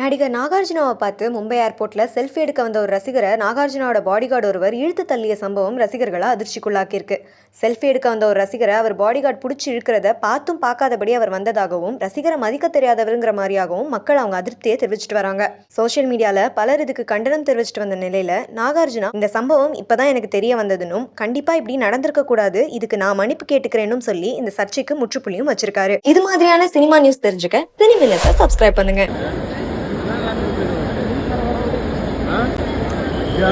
நடிகர் நாகார்ஜுனாவை பார்த்து மும்பை ஏர்போர்ட்ல செல்ஃபி எடுக்க வந்த ஒரு ரசிகரை நாகார்ஜுனாவோட பாடிகார்டு ஒருவர் இழுத்து தள்ளிய சம்பவம் ரசிகர்களை அதிர்ச்சிக்குள்ளாக்கியிருக்கு. செல்ஃபி எடுக்க வந்த ஒரு ரசிகரை அவர் பாடிகார்டு பிடிச்சி இழுக்கிறத பார்த்தும் பார்க்காதபடி அவர் வந்ததாகவும் ரசிகரை மதிக்க தெரியாதவருங்கிற மாதிரியாகவும் மக்கள் அவங்க அதிருப்தியை தெரிவிச்சிட்டு வராங்க. சோசியல் மீடியால பலர் இதுக்கு கண்டனம் தெரிவிச்சிட்டு வந்த நிலையில நாகார்ஜுனா இந்த சம்பவம் இப்பதான் எனக்கு தெரிய வந்ததுன்னும் கண்டிப்பா இப்படி நடந்திருக்க கூடாது, இதுக்கு நான் மன்னிப்பு கேட்டுக்கிறேன்னு சொல்லி இந்த சர்ச்சைக்கு முற்றுப்புள்ளியும் வச்சிருக்காரு. இது மாதிரியான சினிமா நியூஸ் தெரிஞ்சுக்க சினிமில்லஸை சப்ஸ்கிரைப் பண்ணுங்க. Ya,